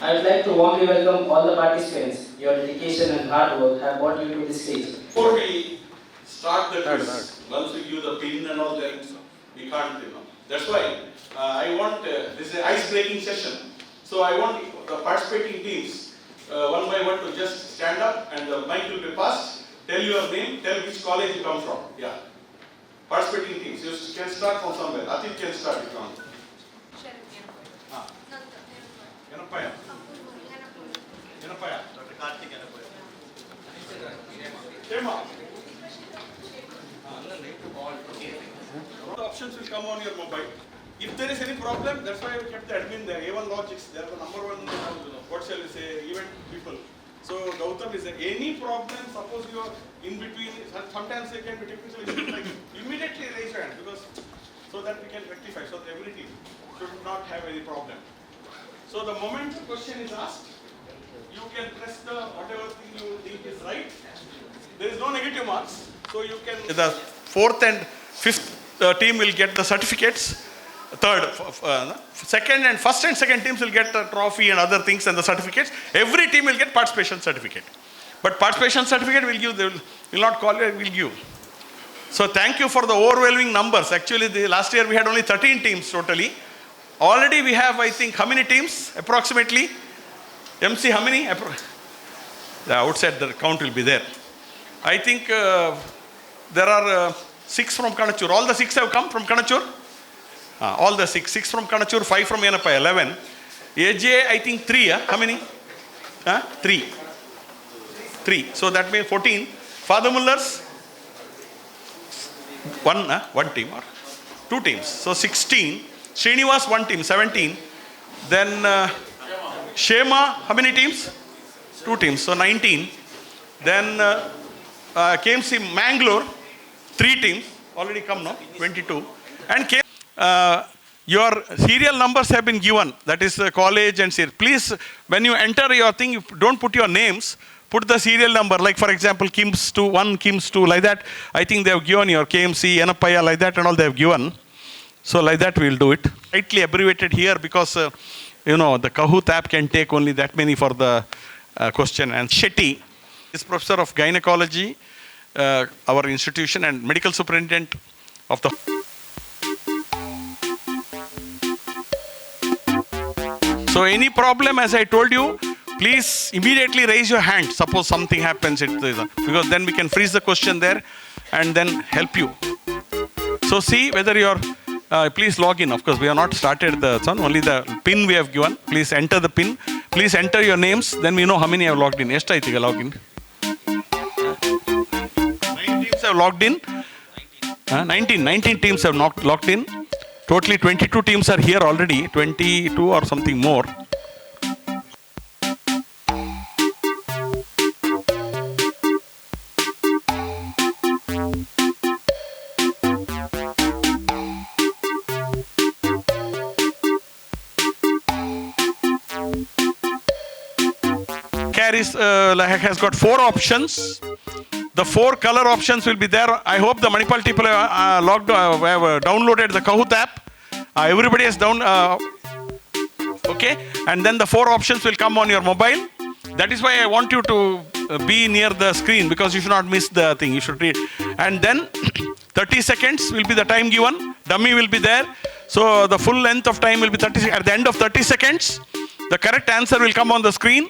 I would like to warmly welcome all the participants. Your dedication and hard work have brought you to this stage. Before we start the quiz, once we give the pin and all that, we can't, That's why I want, this is an ice-breaking session. So I want the participating teams, one by one, to just stand up and the mic will be passed. Tell your name, tell which college you come from. Yeah. Participating teams, you can start from somewhere. Atit can start if you want. Yanapaya. Dr. Karthik Yanapaya. Shema. The options will come on your mobile. If there is any problem, that's why we kept the admin there. A1 Logics, they are the number one, what shall we say, event people. So Gautam is there. Any problem, suppose you are in between, sometimes they can be technical issues, like immediately raise your hand because so that we can rectify. So every team should not have any problem. So the moment the question is asked, you can press the whatever thing you think is right. There is no negative marks. So you can. The fourth and fifth team will get the certificates. Second and first and second teams will get the trophy and other things and the certificates. Every team will get participation certificate. But participation certificate will give, they will not call it, will give. So thank you for the overwhelming numbers. Actually, last year we had only 13 teams totally. Already we have, I think, how many teams approximately? MC, how many? The outside the count will be there. I think there are 6 from Kanachur. All the 6 have come from Kanachur? All the 6 from Kanachur, 5 from Yanapaya, 11. AJ, I think 3, how many? 3. So that means 14. Father Mullers? 1 team or 2 teams. So 16. Srinivas, 1 team, 17. Then Shema, how many teams? 2 teams, so 19. Then KMC Mangalore, 3 teams, already come now, 22. And your serial numbers have been given, that is the college and serial. Please, when you enter your thing, you don't put your names, put the serial number, like for example, KIMS 2, 1, KIMS 2, like that. I think they have given your KMC, Yanapaya, like that and all they have given. So like that we will do it. Slightly abbreviated here because, the Kahoot app can take only that many for the question. And Shetty is professor of gynecology, our institution, and medical superintendent of the... So any problem, as I told you, please immediately raise your hand. Suppose something happens, because then we can freeze the question there and then help you. So see whether you're... please log in. Of course, we have not started the son. Only the pin we have given. Please enter the pin. Please enter your names. Then we know how many have logged in. ಎಷ್ಟು ಆಯ್ತು ಈಗ log in? 9 teams have logged in. 19 teams have logged in. Totally 22 teams are here already. 22 or something more. Has got 4 options. The 4 color options will be there. I hope the Manipal people have downloaded the Kahoot app. Everybody has okay, and then the 4 options will come on your mobile. That is why I want you to be near the screen, because you should not miss the thing. You should read. And then 30 seconds will be the time given. Dummy will be there. So the full length of time will be 30 seconds. At the end of 30 seconds, the correct answer will come on the screen.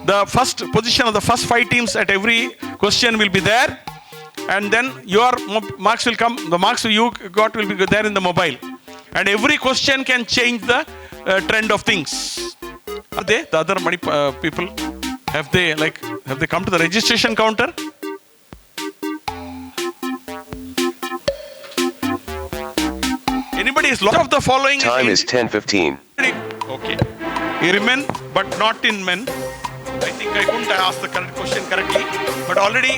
The first position of the first 5 teams at every question will be there, and then your marks will come. The marks you got will be there in the mobile, and every question can change the trend of things. Are they the other money people? Have they come to the registration counter? Anybody is lost of the following? Time is 10:15. Okay, women but not in men. I think I couldn't ask the correct question correctly, but already,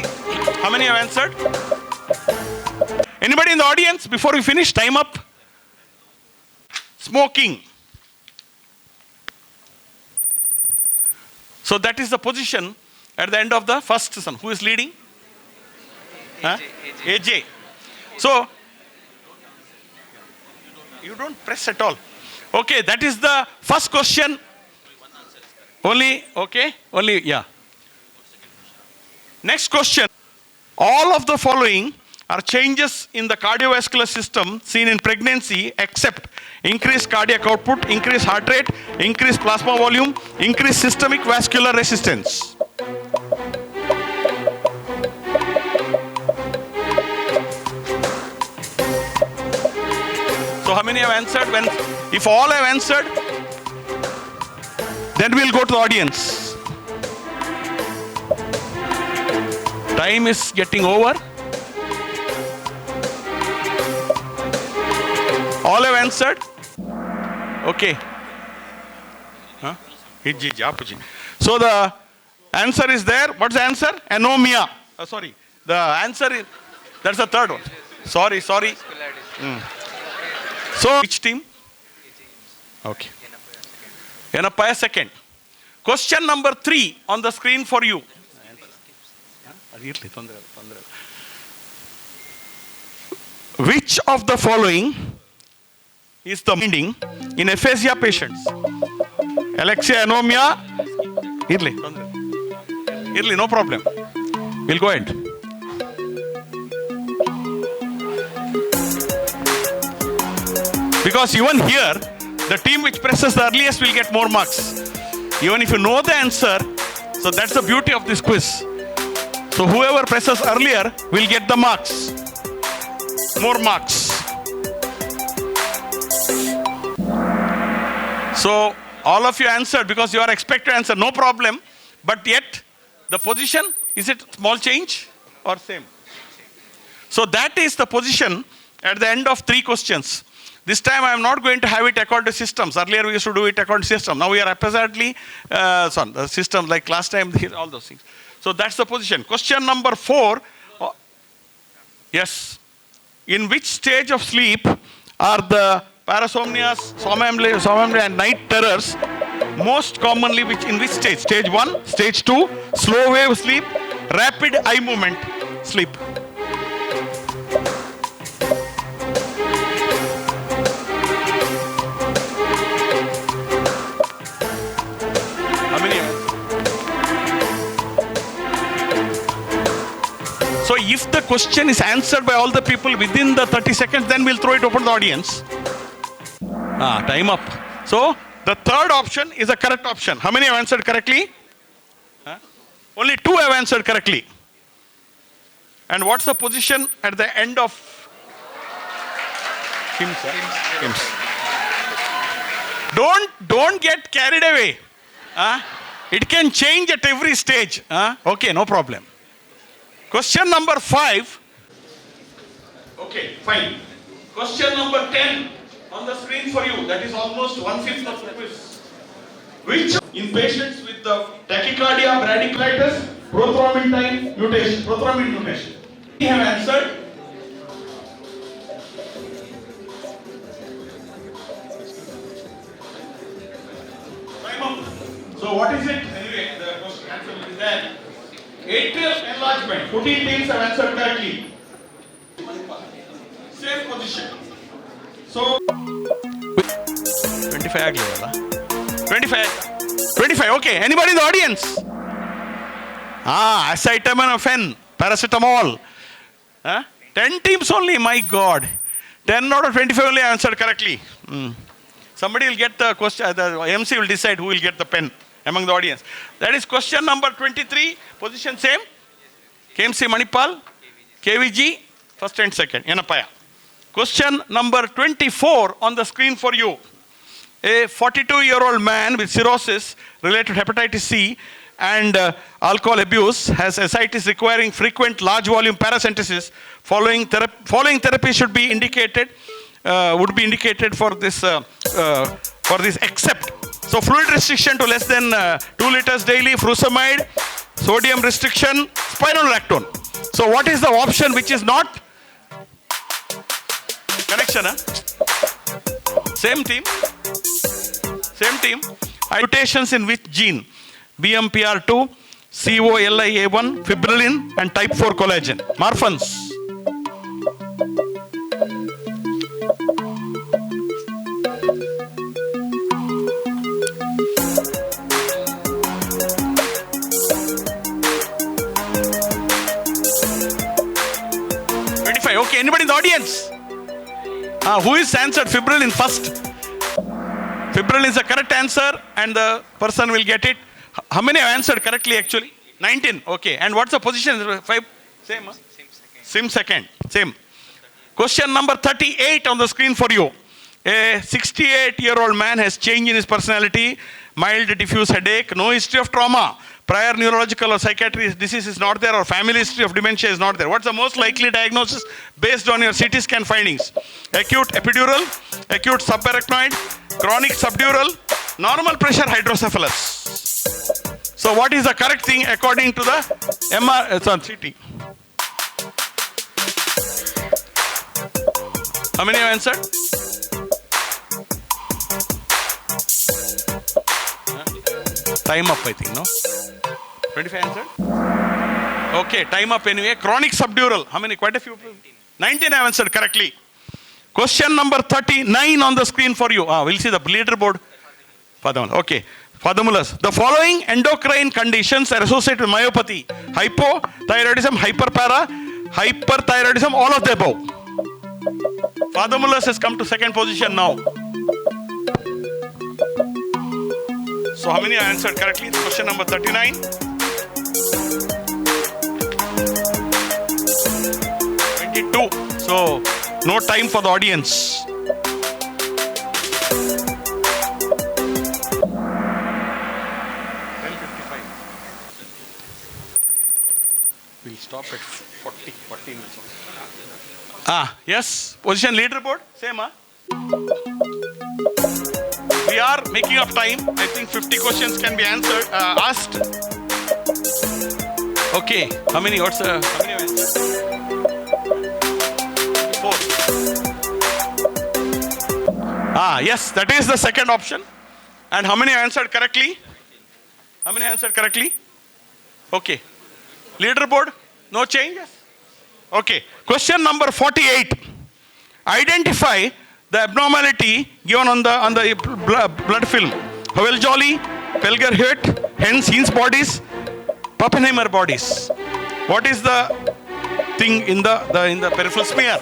how many have answered? Anybody in the audience, before we finish, time up? Smoking. So that is the position at the end of the first son. Who is leading? AJ. So, you don't press at all. Okay, that is the first question. Only, okay? Only, yeah. Next question. All of the following are changes in the cardiovascular system seen in pregnancy except increased cardiac output, increased heart rate, increased plasma volume, increased systemic vascular resistance. So how many have answered? If all have answered, then we'll go to the audience. Time is getting over. All have answered? Okay. Huh? So the answer is there. What's the answer? Anomia. Sorry. The answer is, that's the third one. Sorry. So which team? Okay. Enapaya second. Question number 3 on the screen for you. Which of the following is the finding in aphasia patients? Alexia, anomia. Irli, no problem. We'll go ahead. Because even here, the team which presses the earliest will get more marks. Even if you know the answer, so that's the beauty of this quiz. So whoever presses earlier will get the marks. More marks. So all of you answered because you are expected to answer, no problem. But yet, the position, is it small change or same? So that is the position at the end of 3 questions. This time I am not going to have it according to systems. Earlier we used to do it according to system. Now we are haphazardly, the system like last time, all those things. So that's the position. Question number 4. Yes. In which stage of sleep are the parasomnias, somnambulia and night terrors most commonly in which stage? Stage 1, stage 2, slow wave sleep, rapid eye movement sleep. So if the question is answered by all the people within the 30 seconds, then we'll throw it open to the audience. Time up. So the third option is a correct option. How many have answered correctly? Only 2 have answered correctly. And what's the position at the end of Kims? Don't get carried away. It can change at every stage. Okay, no problem. Question number 5. Okay, fine. Question number 10 on the screen for you. That is almost 1/5 of the quiz. Which in patients with the tachycardia, bradycarditis, prothrombin mutation. You have answered. Time up. So what is it? Anyway, the question answer will be there. Atrial enlargement. 14 teams have answered correctly. Same position. So 25 agli 25. Okay. Anybody in the audience? Acetaminophen, paracetamol. 10 teams only. My God. 10 out of 25 only answered correctly. Somebody will get the question. The MC will decide who will get the pen among the audience. That is question number 23. Position same. KMC Manipal, KVG, first and second. Enapaya. Question number 24 on the screen for you. A 42-year-old man with cirrhosis related to hepatitis C and alcohol abuse has ascites requiring frequent large volume paracentesis. Following therapy should be indicated, would be indicated for this except. So fluid restriction to less than 2 liters daily, furosemide, sodium restriction, spironolactone. So what is the option which is not? Connection, Same team. Mutations in which gene? BMPR2, COLIA1, fibrillin, and type 4 collagen. Marfans. audience. Who is answered fibrilin first? Fibrilin is the correct answer and the person will get it. How many have answered correctly actually? 19. Okay. And what's the position? 5? Same. Huh? Same second. Same. Question number 38 on the screen for you. A 68-year-old man has change in his personality, mild diffuse headache, no history of trauma, prior neurological or psychiatric disease is not there, or family history of dementia is not there. What's the most likely diagnosis based on your CT scan findings? Acute epidural, acute subarachnoid, chronic subdural, normal pressure hydrocephalus. So what is the correct thing according to the CT? How many have answered? Time up, I think, no? 25 answered? Okay, time up anyway. Chronic subdural. How many? Quite a few. 19 have answered correctly. Question number 39 on the screen for you. We'll see the leaderboard. Okay. Fathamulas. The following endocrine conditions are associated with myopathy: hypothyroidism, hyperthyroidism, all of the above. Fathamulas has come to second position now. So how many have answered correctly? Question number 39. 22. So no time for the audience. We'll stop at 40 minutes. Yes. Position leaderboard. Same, We are making up time. I think 50 questions can be answered, asked. Okay. How many? How many have answered? 4. Yes. That is the second option. And how many answered correctly? How many answered correctly? Okay. Leaderboard? No changes? Okay. Question number 48. Identify the abnormality given on the blood film. Howell-Jolly, Pelger-Hewitt, Heinz bodies, Pappenheimer bodies. What is the thing in the peripheral smear?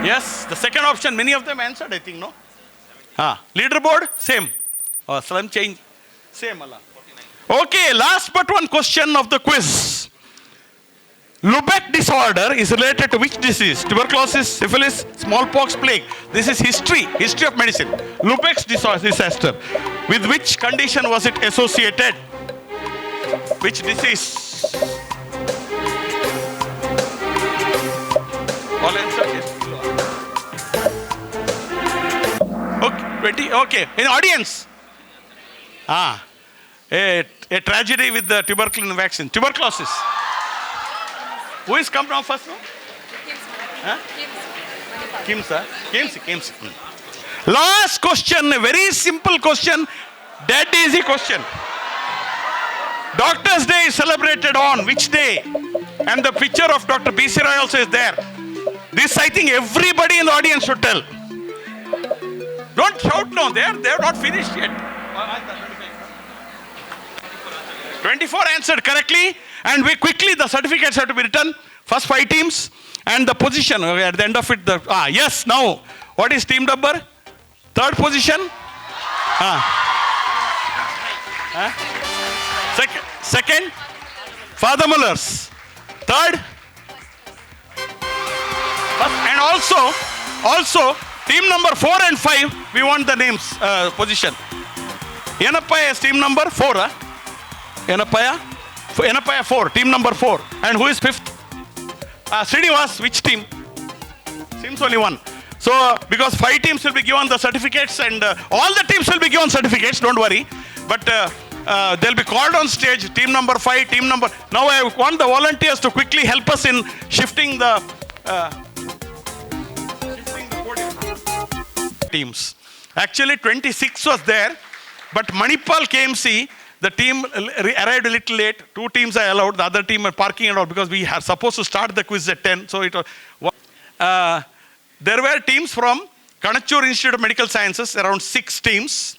Yes, the second option, many of them answered, I think, no? Leaderboard, same. Some change, same. Okay, last but one question of the quiz. Lübeck disorder is related to which disease? Tuberculosis, syphilis, smallpox, plague. This is history of medicine. Lübeck's disaster. With which condition was it associated? Which disease? All answered yes. Okay, in audience. A tragedy with the tuberculin vaccine. Tuberculosis. Who is come now first? Kims. Last question, a very simple question, dead easy question. Doctor's Day is celebrated on which day? And the picture of Dr. B.C. Roy also is there. This I think everybody in the audience should tell. Don't shout now, they are not finished yet. 24 answered correctly, and quickly the certificates have to be written. First 5 teams and the position at the end of it. Yes, now what is team number? Third position. Second, Father Muller's. Third, and also team number 4 and 5. We want the names position. Yenapaya is team number 4. Yenapaya 4, team number 4. And who is 5th? Srinivas, which team? Seems only one. So, because 5 teams will be given the certificates and all the teams will be given certificates, don't worry. But they'll be called on stage, team number 5, team number... Now I want the volunteers to quickly help us in shifting the podium. Teams. Actually 26 was there, but Manipal KMC, the team arrived a little late. 2 teams are allowed. The other team are parking and all because we are supposed to start the quiz at 10. So it was. There were teams from Kanachur Institute of Medical Sciences, around 6 teams.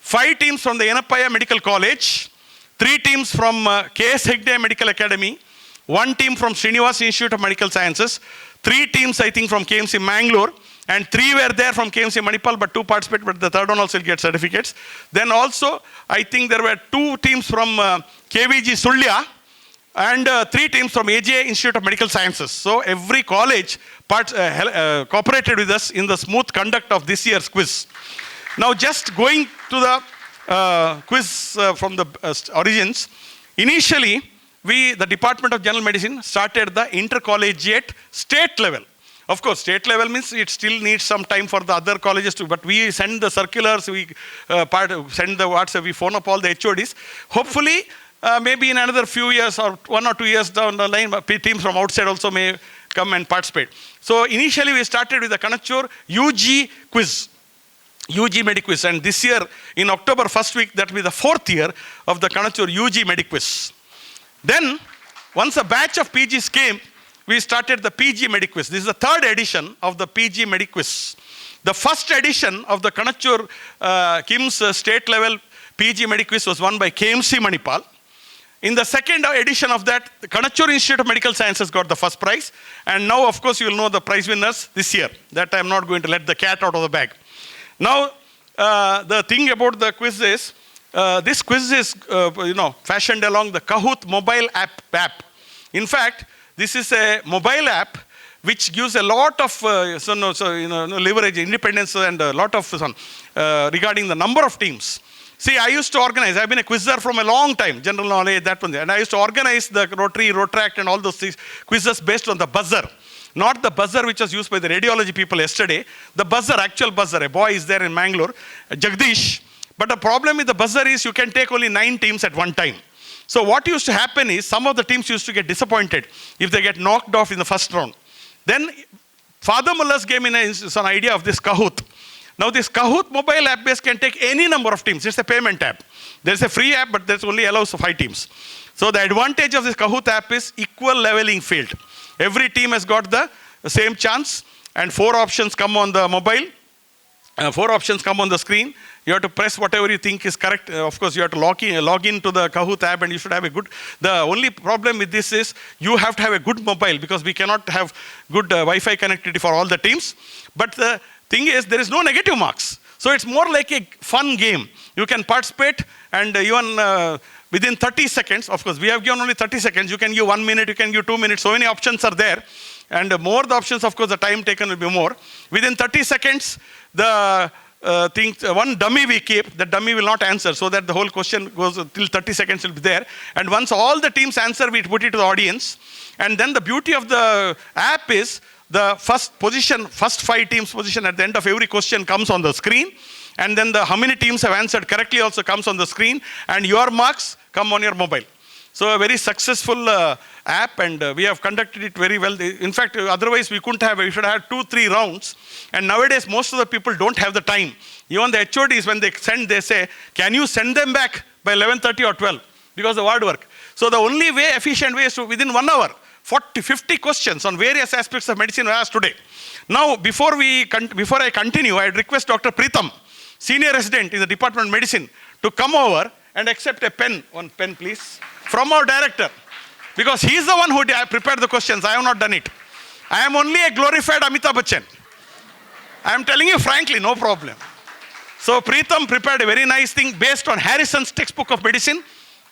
5 teams from the Yenapaya Medical College, 3 teams from K.S. Hegde Medical Academy, 1 team from Srinivas Institute of Medical Sciences, 3 teams I think from KMC Mangalore, and 3 were there from KMC Manipal, but 2 participated, but the third one also will get certificates. Then also, I think there were 2 teams from KVG Sulya, and 3 teams from AJ Institute of Medical Sciences. So every college cooperated with us in the smooth conduct of this year's quiz. Now just going to the quiz from the origins, initially the Department of General Medicine started the intercollegiate state level. Of course, state level means it still needs some time for the other colleges to, but we send the circulars, we send the WhatsApp, we phone up all the HODs. Hopefully, maybe in another few years or 1 or 2 years down the line, teams from outside also may come and participate. So initially we started with the Kanachur UG quiz, UG Mediquiz, and this year in October first week, that will be the 4th year of the Kanachur UG Mediquiz. Then, once a batch of PGs came, we started the PG Mediquiz. This is the 3rd edition of the PG Mediquiz. The first edition of the Kanachur KIMS state level PG Mediquiz was won by KMC Manipal. In the 2nd edition of that, the Kanachur Institute of Medical Sciences got the first prize. And now, of course, you will know the prize winners this year. That I am not going to let the cat out of the bag. Now, the thing about the quiz is, this quiz is, fashioned along the Kahoot mobile app. In fact, this is a mobile app which gives a lot of leverage, independence, and a lot of regarding the number of teams. See, I used to organize. I've been a quizzer from a long time, general knowledge, that one. And I used to organize the Rotary, Rotract, and all those quizzes based on the buzzer. Not the buzzer which was used by the radiology people yesterday. The buzzer, actual buzzer. A boy is there in Mangalore, Jagdish. But the problem with the buzzer is you can take only 9 teams at one time. So what used to happen is some of the teams used to get disappointed if they get knocked off in the first round. Then Father Mullah's gave me an idea of this Kahoot. Now this Kahoot mobile app base can take any number of teams. It's a payment app. There's a free app, but there's only allows 5 teams. So the advantage of this Kahoot app is equal leveling field. Every team has got the same chance, and 4 options come on the mobile. 4 options come on the screen. You have to press whatever you think is correct. Of course, you have to log in to the Kahoot app, and you should have a good. The only problem with this is you have to have a good mobile, because we cannot have good Wi-Fi connectivity for all the teams. But the thing is, there is no negative marks. So it's more like a fun game. You can participate, and even within 30 seconds, of course, we have given only 30 seconds. You can give 1 minute, you can give 2 minutes. So many options are there. And more the options, of course, the time taken will be more. Within 30 seconds, the one dummy we keep, the dummy will not answer, so that the whole question goes till 30 seconds will be there. And once all the teams answer, we put it to the audience. And then the beauty of the app is the first 5 teams position at the end of every question comes on the screen. And then how many teams have answered correctly also comes on the screen. And your marks come on your mobile. So a very successful app, and we have conducted it very well. In fact, otherwise we couldn't have, we should have had 2-3 rounds. And nowadays, most of the people don't have the time. Even the HODs, when they send, they say, can you send them back by 11:30 or 12? Because of hard work. So the only way, efficient way is to, within 1 hour, 50 questions on various aspects of medicine were asked today. Now, before I continue, I'd request Dr. Preetham, Senior Resident in the Department of Medicine, to come over and accept a pen. 1 pen, please. From our director, because he is the one who prepared the questions. I have not done it. I am only a glorified Amitabh Bachchan. I am telling you frankly, no problem. So Preetham prepared a very nice thing based on Harrison's textbook of medicine.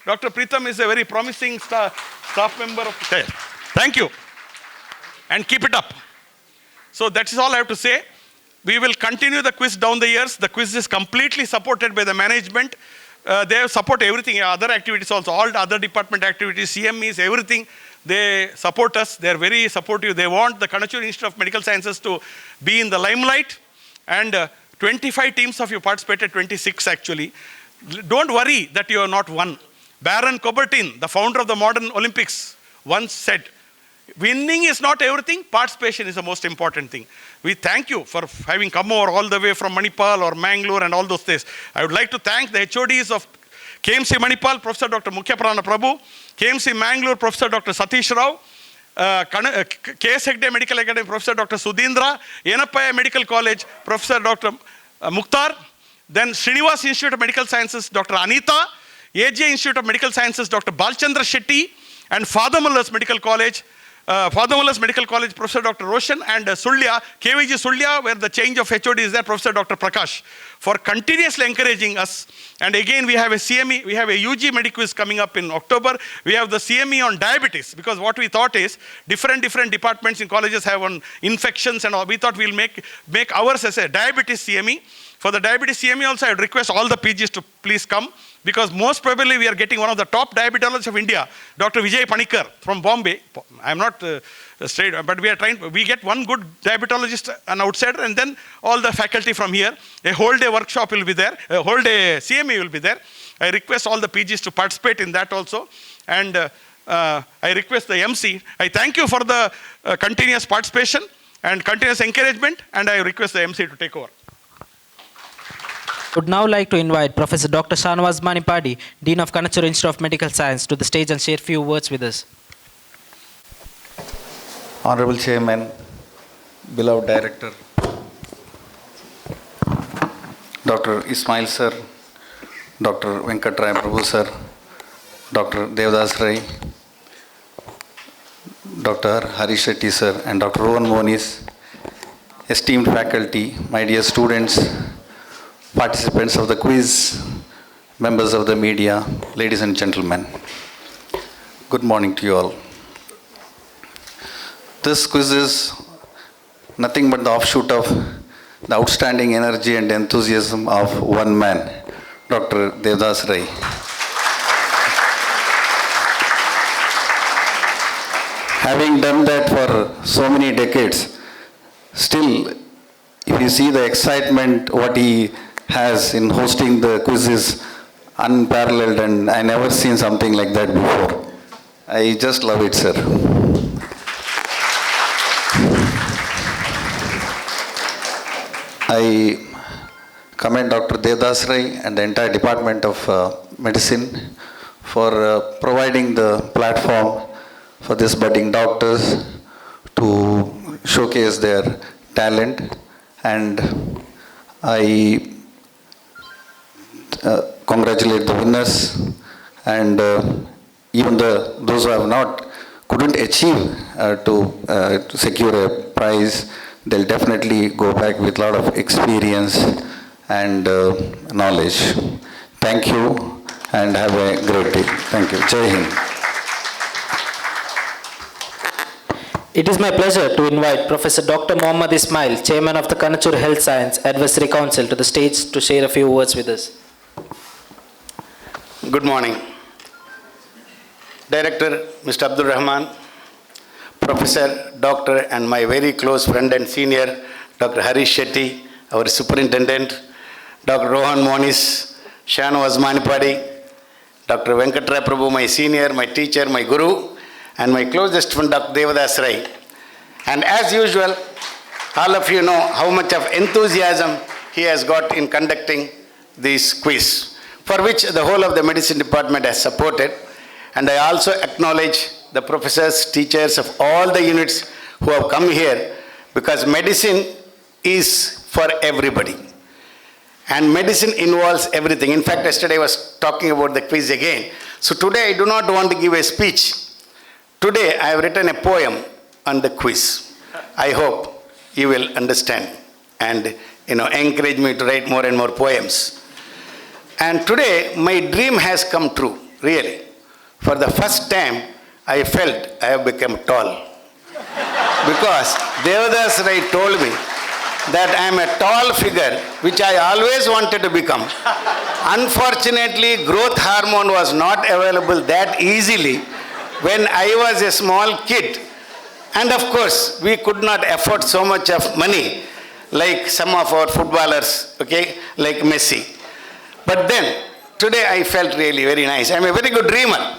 Dr. Preetham is a very promising staff member of there. Thank you. And keep it up. So that is all I have to say. We will continue the quiz down the years. The quiz is completely supported by the management. They support everything, other activities also, all the other department activities, CMEs, everything. They support us. They are very supportive. They want the Kanachur Institute of Medical Sciences to be in the limelight. And 25 teams of you participated, 26 actually. Don't worry that you are not won. Baron Coubertin, the founder of the modern Olympics, once said, winning is not everything, participation is the most important thing. We thank you for having come over all the way from Manipal or Mangalore and all those things. I would like to thank the HODs of KMC Manipal, Professor Dr. Mukhyaprana Prabhu, KMC Mangalore, Professor Dr. Satish Rao, K.S. Hegde Medical Academy, Professor Dr. Sudhindra, Yenapaya Medical College, Professor Dr. Mukhtar, Then Srinivas Institute of Medical Sciences, Dr. Anita. AJ Institute of Medical Sciences, Dr. Balchandra Shetty. And Father Muller's Medical College, Professor Dr. Roshan, and Sulya, KVG Sulya, where the change of HOD is there, Professor Dr. Prakash, for continuously encouraging us. And again, we have a CME, we have a UG Mediquiz coming up in October. We have the CME on diabetes, because what we thought is different departments in colleges have on infections and all. We thought we'll make ours as a diabetes CME. For the diabetes CME also, I would request all the PGs to please come, because most probably we are getting one of the top diabetologists of India, Dr. Vijay Panikar from Bombay. I'm not straight, but we get one good diabetologist, an outsider, and then all the faculty from here. A whole day workshop will be there, a whole day CME will be there. I request all the PGs to participate in that also. And I request the MC, I thank you for the continuous participation and continuous encouragement, and I request the MC to take over. Would now like to invite Professor Dr. Shahnawaz Manipadi, Dean of Kanachur Institute of Medical Science, to the stage and share few words with us. Honorable Chairman, beloved Director, Dr. Ismail Sir, Dr. Venkatrai Prabhu Sir, Dr. Devdas Rai, Dr. Harish Shetty Sir, and Dr. Rohan Monis, esteemed faculty, my dear students, participants of the quiz, members of the media, ladies and gentlemen. Good morning to you all. This quiz is nothing but the offshoot of the outstanding energy and enthusiasm of one man, Dr. Devdas Rai. Having done that for so many decades, still, if you see the excitement, what he has in hosting the quiz is unparalleled, and I never seen something like that before. I just love it, sir. I commend Dr. Devdas Rai and the entire Department of Medicine for providing the platform for these budding doctors to showcase their talent, and I congratulate the winners, and even those who couldn't achieve to secure a prize, they'll definitely go back with a lot of experience and knowledge. Thank you and have a great day. Thank you. Jai Hind. It is my pleasure to invite Professor Dr. Mohammad Ismail, Chairman of the Kanachur Health Science Advisory Council, to the stage to share a few words with us. Good morning. Director Mr. Abdul Rahman, Professor, Doctor, and my very close friend and senior, Dr. Harish Shetty, our Superintendent, Dr. Rohan Monis, Shahnawaz Manipadi, Dr. Venkatrai Prabhu, my senior, my teacher, my guru, and my closest friend, Dr. Devdas Rai. And as usual, all of you know how much of enthusiasm he has got in conducting this quiz, for which the whole of the medicine department has supported. And I also acknowledge the professors, teachers of all the units who have come here, because medicine is for everybody. And medicine involves everything. In fact, yesterday I was talking about the quiz again. So today I do not want to give a speech. Today I have written a poem on the quiz. I hope you will understand and encourage me to write more and more poems. And today my dream has come true, really. For the first time I felt I have become tall. Because Devdas Rai told me that I am a tall figure, which I always wanted to become. Unfortunately, growth hormone was not available that easily when I was a small kid. And of course, we could not afford so much of money like some of our footballers, like Messi. But then, today I felt really very nice. I am a very good dreamer.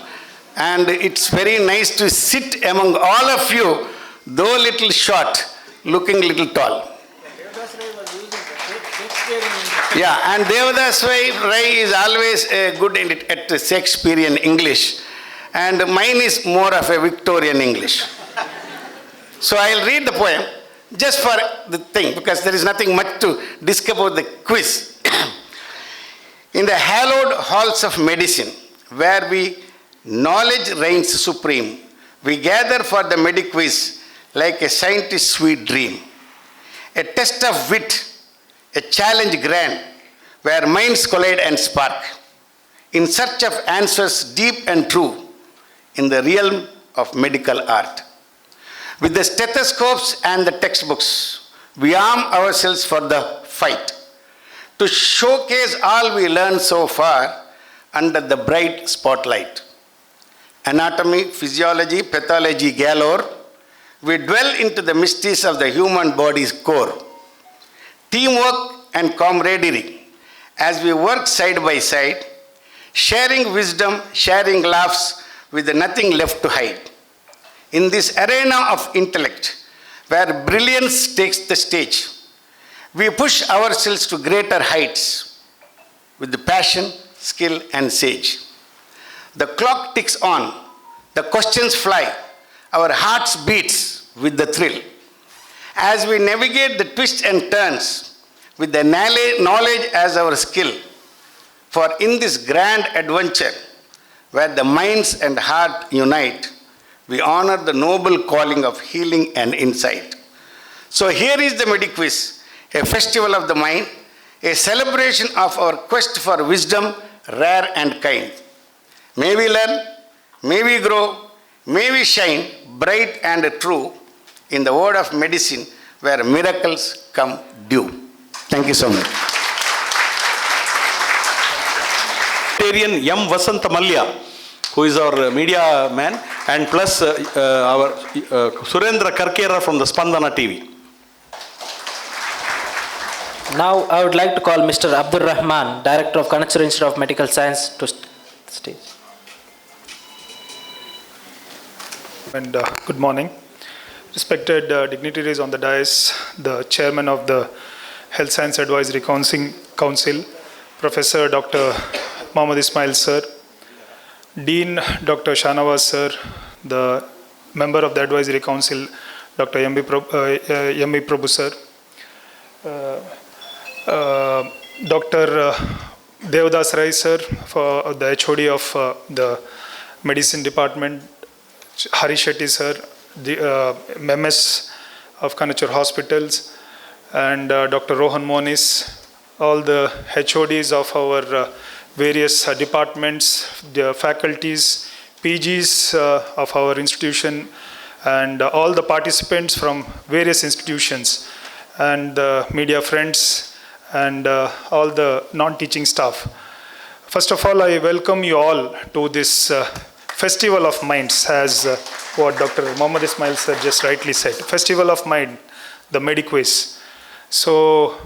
And it's very nice to sit among all of you, though little short, looking little tall. Yeah, and Devdas Rai is always good at Shakespearean English. And mine is more of a Victorian English. So I'll read the poem just for the thing, because there is nothing much to discuss about the quiz. In the hallowed halls of medicine, where knowledge reigns supreme, we gather for the mediquiz like a scientist's sweet dream. A test of wit, a challenge grand, where minds collide and spark, in search of answers deep and true in the realm of medical art. With the stethoscopes and the textbooks, we arm ourselves for the fight, to showcase all we learned so far under the bright spotlight. Anatomy, physiology, pathology galore, we dwell into the mysteries of the human body's core. Teamwork and camaraderie, as we work side by side, sharing wisdom, sharing laughs, with nothing left to hide. In this arena of intellect, where brilliance takes the stage, we push ourselves to greater heights with the passion, skill, and sage. The clock ticks on, the questions fly, our hearts beats with the thrill. As we navigate the twists and turns with the knowledge as our skill, for in this grand adventure, where the minds and heart unite, we honor the noble calling of healing and insight. So here is the Mediquiz, a festival of the mind, a celebration of our quest for wisdom, rare and kind. May we learn, may we grow, may we shine bright and true in the world of medicine where miracles come due. Thank you so much. M. Vasanta Malya, who is our media man, and plus our Surendra Karkera from the Spandana TV. Now I would like to call Mr. Abdul Rahman, Director of Kanachur Institute of Medical Science, to stage. And good morning. Respected dignitaries on the dais, the Chairman of the Health Science Advisory Council, Professor Dr. Mohammad Ismail Sir, Dean Dr. Shahnava Sir, the Member of the Advisory Council, Dr. M.B. Prabhu Sir, Dr. Devdas Rai Sir, for the HOD of the Medicine Department, Hari Shetty Sir, the MS of Kanachur Hospitals, and Dr. Rohan Monis, all the HODs of our various departments, the faculties, PGs of our institution, and all the participants from various institutions, and the media friends, and all the non-teaching staff. First of all, I welcome you all to this Festival of Minds, as what Dr. Mohammad Ismail sir just rightly said. Festival of Mind, the Mediquiz. So,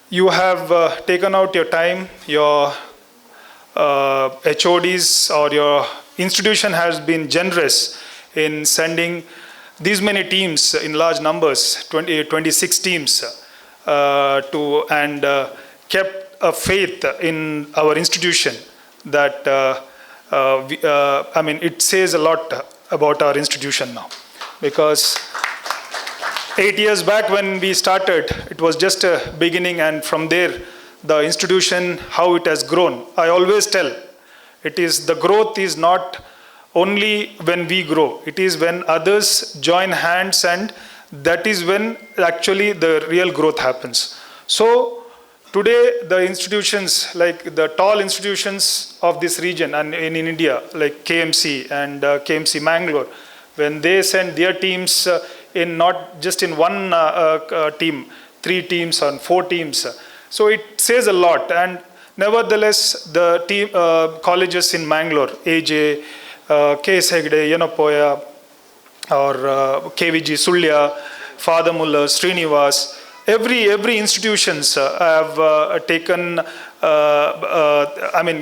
you have taken out your time, your HODs or your institution has been generous in sending these many teams in large numbers, 26 teams, and kept a faith in our institution that, it says a lot about our institution now. Because 8 years back when we started, it was just a beginning, and from there, the institution, how it has grown. I always tell, the growth is not only when we grow, it is when others join hands, and that is when actually the real growth happens. So today the institutions, like the tall institutions of this region and in India, like KMC and KMC Mangalore, when they send their teams in not just in one team, 3 teams or 4 teams, so it says a lot. And nevertheless, the team colleges in Mangalore, AJ, K.S. Hegde, Yanapoya, or KVG Sulya, Father Muller, Srinivas, every institutions have taken,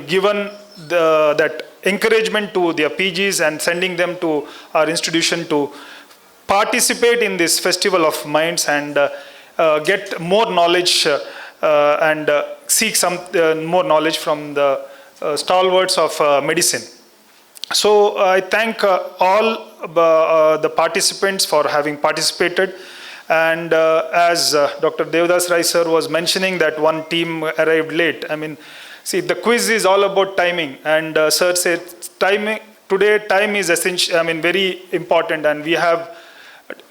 given that encouragement to their PGs and sending them to our institution to participate in this Festival of Minds and get more knowledge and seek some more knowledge from the stalwarts of medicine. So I thank all the participants for having participated. And as Dr. Devdas Rai sir was mentioning that one team arrived late, See, the quiz is all about timing, and sir said timing. Today, time is essential. I mean, very important, and we have,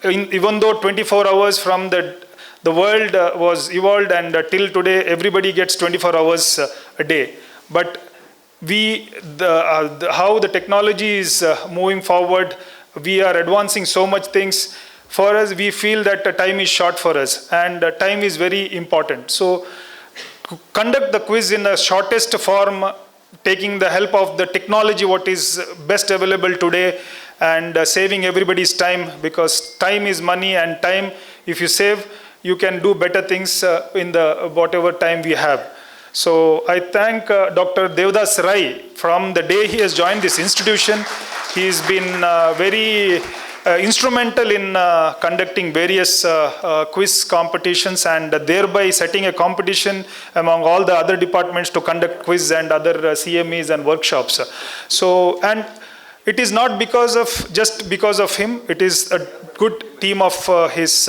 even though 24 hours from the world was evolved, and till today, everybody gets 24 hours a day. But how the technology is moving forward, we are advancing so much things. For us, we feel that time is short for us, and time is very important. So, conduct the quiz in the shortest form, taking the help of the technology, what is best available today, and saving everybody's time, because time is money, and time, if you save, you can do better things in the whatever time we have. So I thank Dr. Devdas Rai. From the day he has joined this institution, he's been very instrumental in conducting various quiz competitions, and thereby setting a competition among all the other departments to conduct quiz and other CMEs and workshops. So, and it is not just because of him, it is a good team of his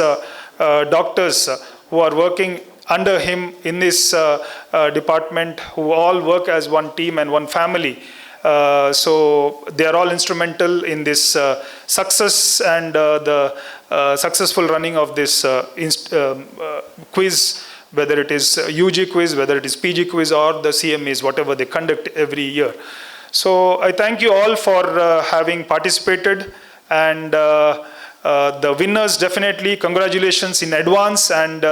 doctors who are working under him in this department, who all work as one team and one family. So they are all instrumental in this success and the successful running of this quiz, whether it is UG quiz, whether it is PG quiz, or the CMEs, whatever they conduct every year. So I thank you all for having participated, and the winners, definitely congratulations in advance, and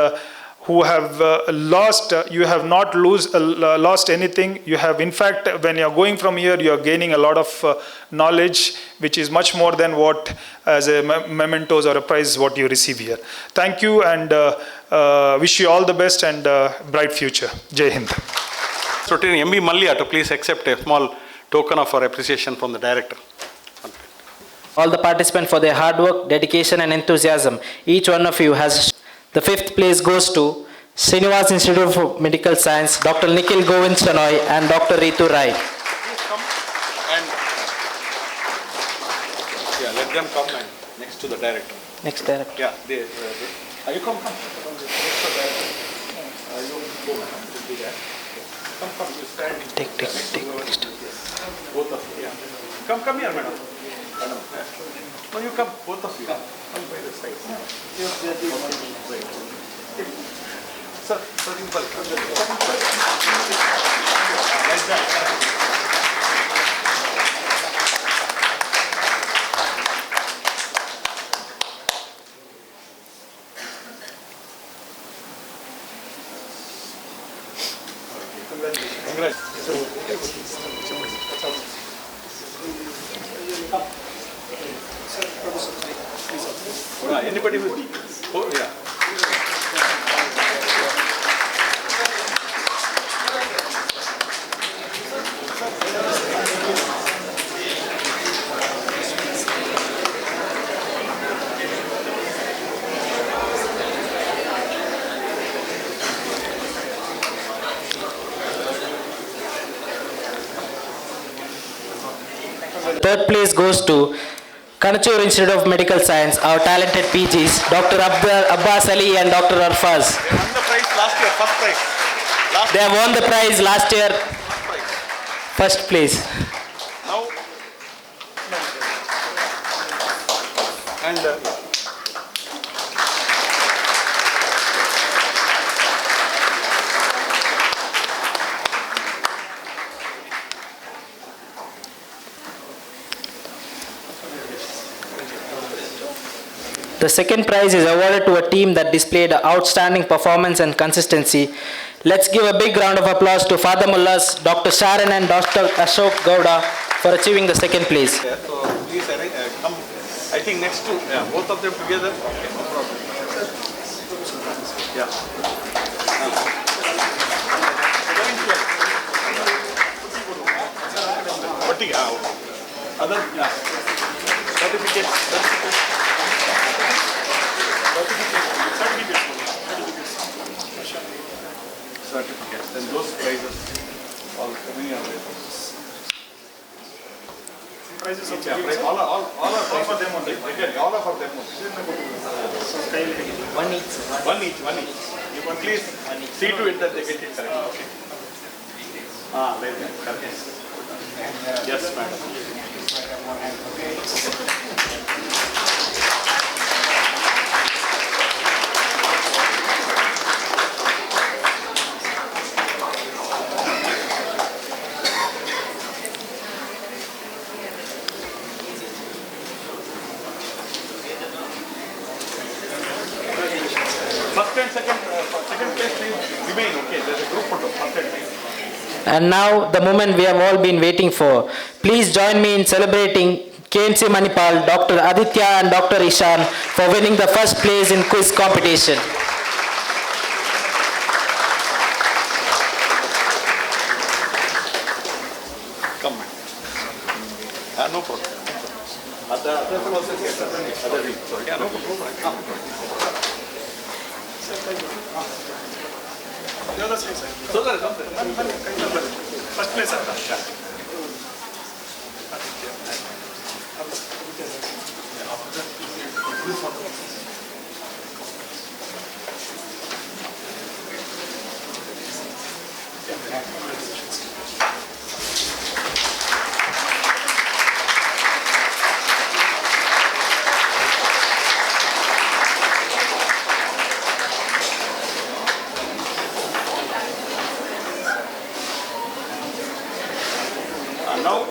who have lost, you have not lost anything. You have, in fact, when you are going from here, you are gaining a lot of knowledge, which is much more than what, as a mementos or a prize, what you receive here. Thank you, and wish you all the best and bright future. Jai Hind. So, MB Mallia to please accept a small token of our appreciation from the director. All the participants for their hard work, dedication and enthusiasm. Each one of you has. The 5th place goes to Srinivas Institute of Medical Science, Dr. Nikhil Govind Shanoy and Dr. Ritu Rai. Please come and let them come and next to the director. Next director. Yeah, you come. Next to the director. You go, madam. Do that. Come, you stand. Take. Both of you, yeah. Come here, madam. No, you come, both of you. Come by the side. Sir, simple. Like that. Anybody who, oh, yeah. Third place goes to Kanachur Institute of Medical Science, our talented PGs, Dr. Abbas Ali and Dr. Arfaz. They won the prize last year, first prize. They have won the prize last year, first place. Now, and the second prize is awarded to a team that displayed outstanding performance and consistency. Let's give a big round of applause to Father Mullahs, Dr. Sharon and Dr. Ashok Gowda for achieving the second place. yeah, so please come. I think next to both of them together. Okay, no problem. Yeah. Other certificates. Certificates, then those prizes all coming away. Prizes of All are for them only. All are for them only. One each. One each. You can please see to it that they get it correct. Okay. Yes, madam. First and second place please remain, okay, there's a group photo, first and second. And now, the moment we have all been waiting for. Please join me in celebrating KMC Manipal, Dr. Aditya and Dr. Ishan for winning the first place in quiz competition. Come, man. No problem. Yeah, no problem. Come. First place ಅಂತ. Now,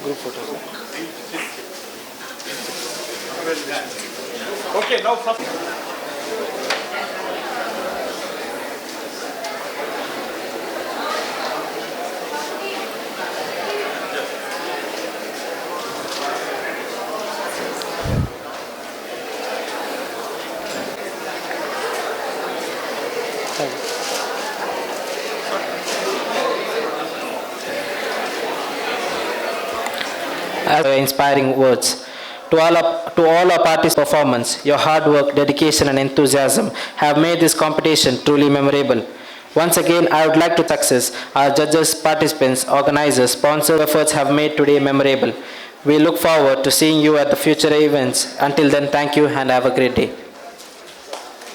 Group photos. okay, now first. Inspiring words. To all our parties' performance, your hard work, dedication and enthusiasm have made this competition truly memorable. Once again, I would like to success our judges, participants, organizers, sponsors' efforts have made today memorable. We look forward to seeing you at the future events. Until then, thank you and have a great day.